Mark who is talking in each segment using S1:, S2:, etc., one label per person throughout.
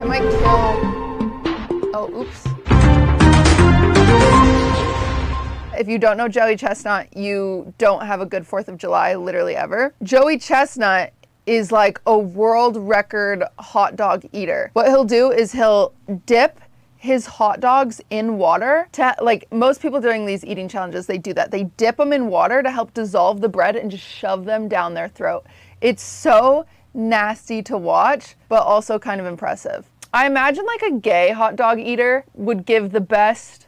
S1: I might kill... Oh, oops. If you don't know Joey Chestnut, you don't have a good 4th of July, literally ever. Joey Chestnut is like a world record hot dog eater. What he'll do is he'll dip his hot dogs in water like most people doing these eating challenges, they do that. They dip them in water to help dissolve the bread and just shove them down their throat. It's so nasty to watch, but also kind of impressive. I imagine like a gay hot dog eater would give the best,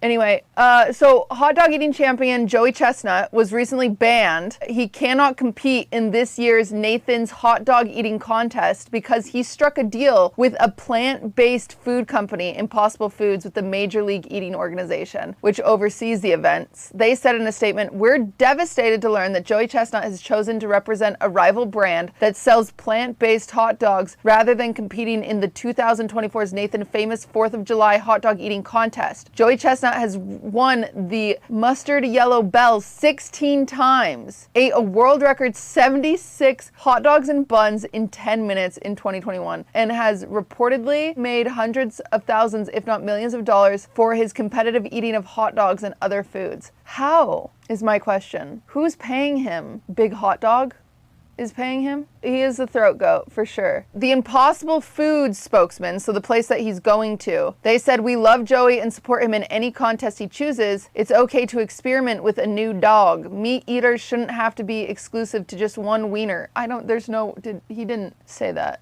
S1: Anyway, so hot dog eating champion Joey Chestnut was recently banned. He cannot compete in this year's Nathan's hot dog eating contest because he struck a deal with a plant-based food company, Impossible Foods, with the Major League Eating Organization, which oversees the events. They said in a statement, "We're devastated to learn that Joey Chestnut has chosen to represent a rival brand that sells plant-based hot dogs rather than competing in the 2024's Nathan Famous 4th of July hot dog eating contest." Joey Chestnut has won the mustard yellow bell 16 times, ate a world record 76 hot dogs and buns in 10 minutes in 2021, and has reportedly made hundreds of thousands, if not millions of dollars for his competitive eating of hot dogs and other foods. How is my question? Who's paying him? Big Hot Dog is paying him? He is the throat goat for sure. The Impossible Foods spokesman, so the place that he's going to, they said, "We love Joey and support him in any contest he chooses. It's okay to experiment with a new dog. Meat eaters shouldn't have to be exclusive to just one wiener." He didn't say that,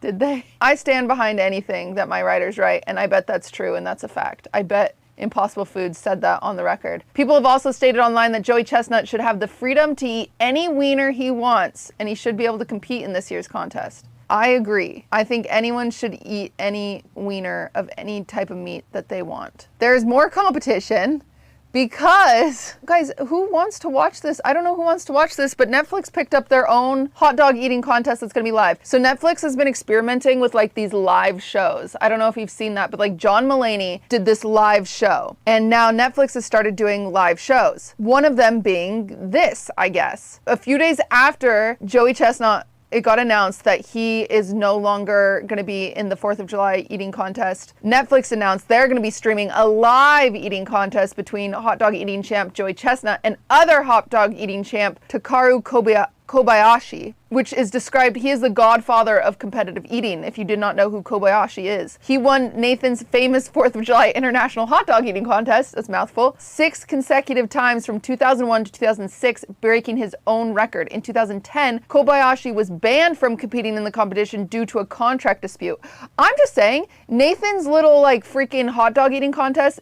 S1: did they? I stand behind anything that my writers write, and I bet that's true and that's a fact. I bet Impossible Foods said that on the record. People have also stated online that Joey Chestnut should have the freedom to eat any wiener he wants, and he should be able to compete in this year's contest. I agree. I think anyone should eat any wiener of any type of meat that they want. There's more competition because, guys, who wants to watch this? I don't know who wants to watch this, but Netflix picked up their own hot dog eating contest that's gonna be live. So Netflix has been experimenting with like these live shows. I don't know if you've seen that, but like John Mulaney did this live show. And now Netflix has started doing live shows. One of them being this, I guess. A few days after Joey Chestnut, it got announced that he is no longer going to be in the 4th of July eating contest. Netflix announced they're going to be streaming a live eating contest between hot dog eating champ Joey Chestnut and other hot dog eating champ Takaru Kobayashi, which is described, he is the godfather of competitive eating, if you did not know who Kobayashi is. He won Nathan's famous 4th of July International Hot Dog Eating Contest, that's a mouthful, 6 consecutive times from 2001 to 2006, breaking his own record. In 2010, Kobayashi was banned from competing in the competition due to a contract dispute. I'm just saying, Nathan's little like freaking hot dog eating contest,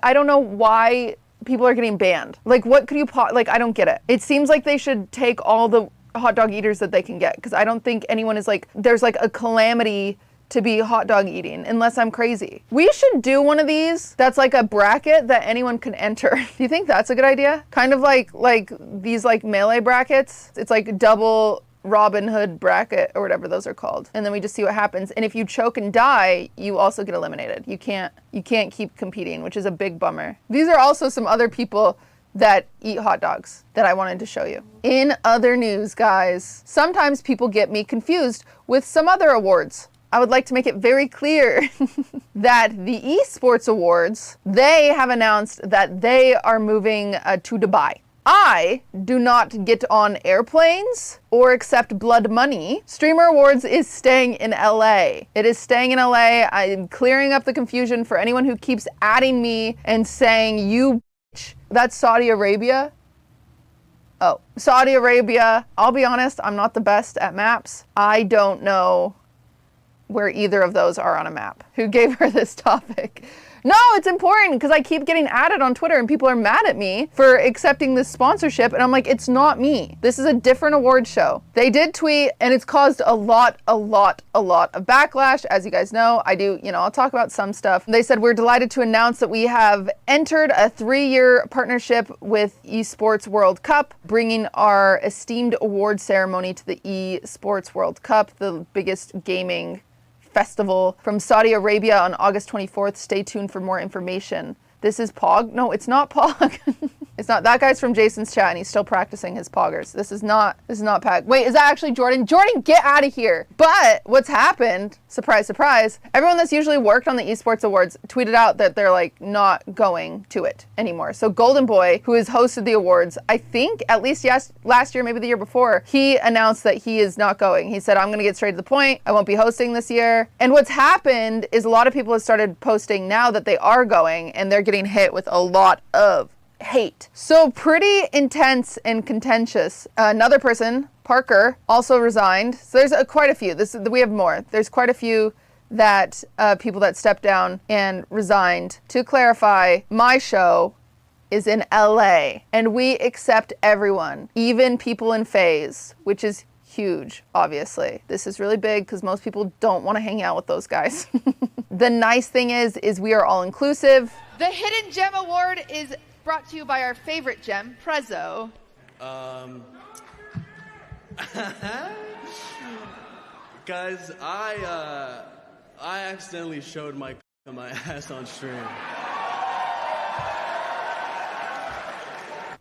S1: I don't know why people are getting banned. Like, what could you I don't get it. It seems like they should take all the hot dog eaters that they can get, because I don't think anyone is like, there's like a calamity to be hot dog eating, unless I'm crazy. We should do one of these that's like a bracket that anyone can enter. Do you think that's a good idea? Kind of like these like melee brackets. It's like double Robin Hood bracket or whatever those are called. And then we just see what happens. And if you choke and die, you also get eliminated. You can't keep competing, which is a big bummer. These are also some other people that eat hot dogs that I wanted to show you. In other news, guys, sometimes people get me confused with some other awards. I would like to make it very clear that the esports awards, they have announced that they are moving to Dubai. I do not get on airplanes or accept blood money. Streamer Awards is staying in LA. It is staying in LA. I'm clearing up the confusion for anyone who keeps adding me and saying, "You bitch." That's Saudi Arabia. Oh, Saudi Arabia. I'll be honest, I'm not the best at maps. I don't know where either of those are on a map. Who gave her this topic? No, it's important because I keep getting added on Twitter and people are mad at me for accepting this sponsorship. And I'm like, it's not me. This is a different award show. They did tweet and it's caused a lot of backlash. As you guys know, I'll talk about some stuff. They said, "We're delighted to announce that we have entered a 3-year partnership with Esports World Cup, bringing our esteemed award ceremony to the Esports World Cup, the biggest gaming festival from Saudi Arabia on August 24th. Stay tuned for more information." This is POG? No, it's not POG. It's not. That guy's from Jason's chat and he's still practicing his poggers. This is not Pat. Wait, is that actually Jordan? Jordan, get out of here. But what's happened, surprise, surprise, everyone that's usually worked on the esports awards tweeted out that they're like not going to it anymore. So Golden Boy, who has hosted the awards, I think at least last year, maybe the year before, he announced that he is not going. He said, I'm going to get straight to the point. I won't be hosting this year. And what's happened is a lot of people have started posting now that they are going, and they're getting hit with a lot of hate. So pretty intense and contentious. Another person, Parker, also resigned. So there's quite a few. We have more. There's quite a few that people that stepped down and resigned. To clarify, my show is in LA, and we accept everyone, even people in phase, which is huge, obviously. This is really big because most people don't want to hang out with those guys. The nice thing is we are all inclusive. The Hidden Gem Award is brought to you by our favorite gem, Prezzo.
S2: Guys, I accidentally showed my ass on stream.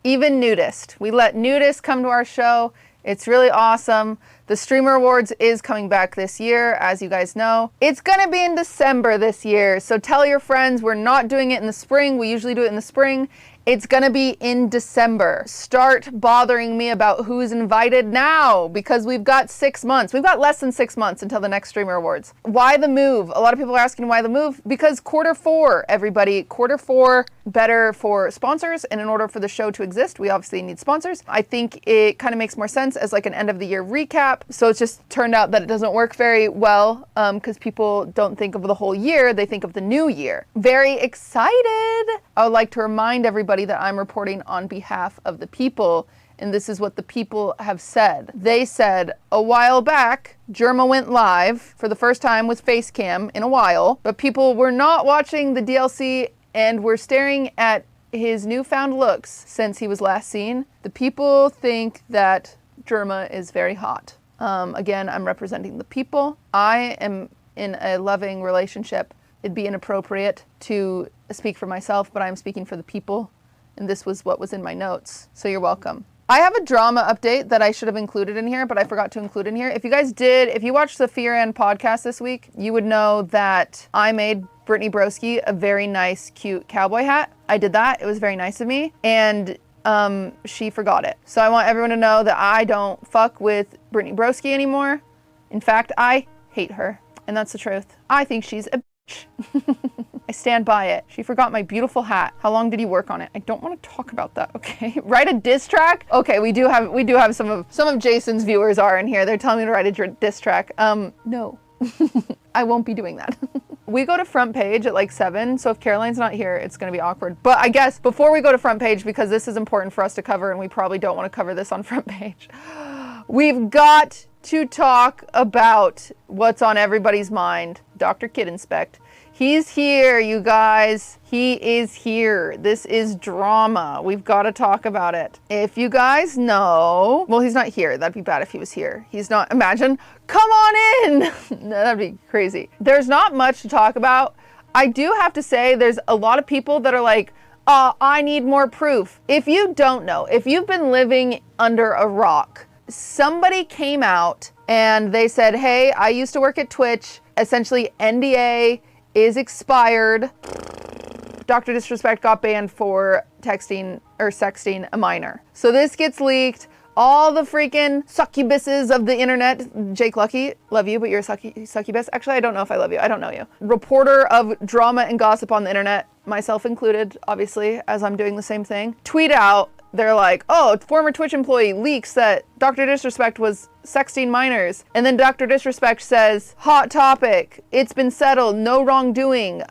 S1: Even nudist. We let nudists come to our show. It's really awesome. The Streamer Awards is coming back this year, as you guys know. It's gonna be in December this year, so tell your friends. We're not doing it in the spring. We usually do it in the spring. It's gonna be in December. Start bothering me about who's invited now, because we've got 6 months. We've got less than 6 months until the next Streamer Awards. Why the move? A lot of people are asking why the move. Because Q4, everybody. Q4, better for sponsors, and in order for the show to exist, we obviously need sponsors. I think it kind of makes more sense as like an end of the year recap. So it's just turned out that it doesn't work very well because people don't think of the whole year, they think of the new year. Very excited. I would like to remind everybody that I'm reporting on behalf of the people, and this is what the people have said. They said a while back, Germa went live for the first time with Facecam in a while, but people were not watching the DLC and were staring at his newfound looks since he was last seen. The people think that Germa is very hot. Again, I'm representing the people. I am in a loving relationship. It'd be inappropriate to speak for myself, but I'm speaking for the people. And this was what was in my notes. So you're welcome. I have a drama update that I should have included in here, but I forgot to include in here. If you watched the Fear and podcast this week, you would know that I made Brittany Broski a very nice, cute cowboy hat. I did that. It was very nice of me. And she forgot it. So I want everyone to know that I don't fuck with Brittany Broski anymore. In fact, I hate her. And that's the truth. I think she's a bitch. I stand by it. She forgot my beautiful hat. How long did you work on it? I don't want to talk about that, okay? Write a diss track? Okay, we do have some of Jason's viewers are in here. They're telling me to write a diss track. No. I won't be doing that. We go to front page at like 7, so if Caroline's not here, it's gonna be awkward. But I guess before we go to front page, because this is important for us to cover and we probably don't want to cover this on front page, we've got to talk about what's on everybody's mind. Dr. Kid Inspect. He's here, you guys. He is here. This is drama. We've got to talk about it. If you guys know, well, he's not here. That'd be bad if he was here. He's not, imagine, come on in. No, that'd be crazy. There's not much to talk about. I do have to say there's a lot of people that are like, I need more proof. If you don't know, if you've been living under a rock, somebody came out and they said, hey, I used to work at Twitch. Essentially, NDA is expired. Dr. Disrespect got banned for texting or sexting a minor. So this gets leaked. All the freaking succubuses of the internet. Jake Lucky, love you, but you're a succubus. Actually, I don't know if I love you. I don't know you. Reporter of drama and gossip on the internet, myself included, obviously, as I'm doing the same thing. Tweet out, they're like, oh, former Twitch employee leaks that Dr. Disrespect was sexting minors. And then Dr. Disrespect says, hot topic, it's been settled, no wrongdoing.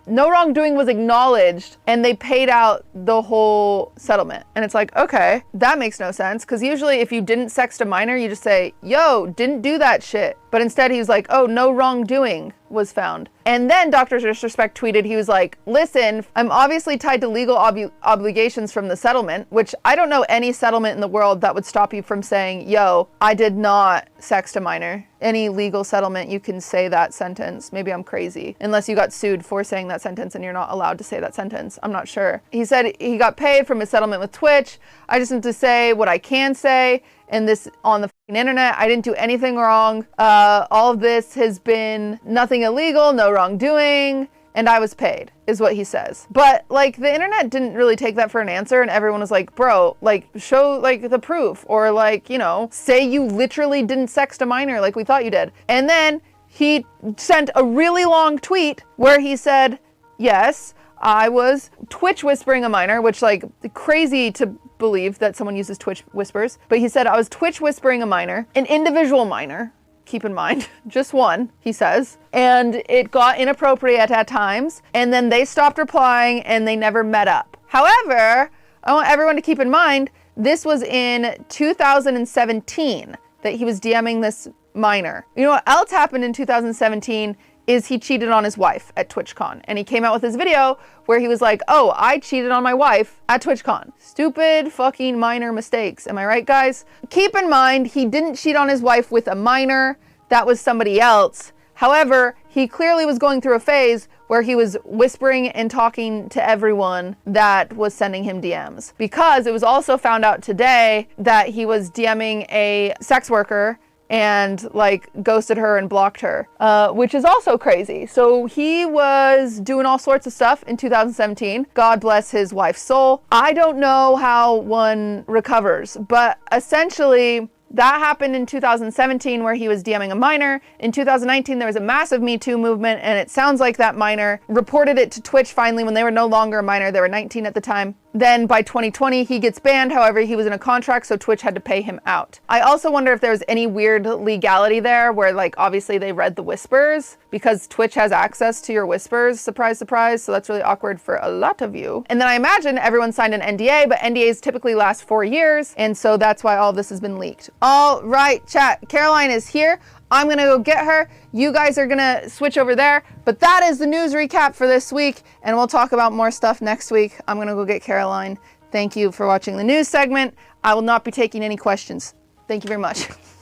S1: No wrongdoing was acknowledged, and they paid out the whole settlement. And it's like, okay, that makes no sense, because usually if you didn't sext a minor, you just say, yo, didn't do that shit. But instead he was like, oh, no wrongdoing was found. And then Dr. Disrespect tweeted, he was like, listen, I'm obviously tied to legal obligations from the settlement, which I don't know any settlement in the world that would stop you from saying, yo, I did not sext a minor. Any legal settlement, you can say that sentence. Maybe I'm crazy. Unless you got sued for saying that sentence and you're not allowed to say that sentence. I'm not sure. He said he got paid from his settlement with Twitch. I just need to say what I can say. And this on the internet, I didn't do anything wrong. All of this has been nothing illegal, no wrongdoing, and I was paid, is what he says. But like the internet didn't really take that for an answer, and everyone was like, bro, like show like the proof, or like, you know, say you literally didn't sext a minor like we thought you did. And then he sent a really long tweet where he said, yes, I was Twitch whispering a minor, which like crazy to believe that someone uses Twitch whispers. But he said, I was Twitch whispering a minor, an individual minor, keep in mind, just one, he says. And it got inappropriate at times. And then they stopped replying and they never met up. However, I want everyone to keep in mind, this was in 2017 that he was DMing this minor. You know what else happened in 2017 is he cheated on his wife at TwitchCon. And he came out with this video where he was like, oh, I cheated on my wife at TwitchCon. Stupid fucking minor mistakes. Am I right, guys? Keep in mind, he didn't cheat on his wife with a minor. That was somebody else. However, he clearly was going through a phase where he was whispering and talking to everyone that was sending him DMs. Because it was also found out today that he was DMing a sex worker and like ghosted her and blocked her, which is also crazy. So he was doing all sorts of stuff in 2017. God bless his wife's soul. I don't know how one recovers, but essentially that happened in 2017 where he was DMing a minor. In 2019, there was a massive Me Too movement, and it sounds like that minor reported it to Twitch finally when they were no longer a minor. They were 19 at the time. Then by 2020, he gets banned. However, he was in a contract, so Twitch had to pay him out. I also wonder if there was any weird legality there where like obviously they read the whispers because Twitch has access to your whispers. Surprise, surprise. So that's really awkward for a lot of you. And then I imagine everyone signed an NDA, but NDAs typically last 4 years. And so that's why all of this has been leaked. All right, chat. Caroline is here. I'm gonna go get her. You guys are gonna switch over there. But that is the news recap for this week, and we'll talk about more stuff next week. I'm gonna go get Caroline. Thank you for watching the news segment. I will not be taking any questions. Thank you very much.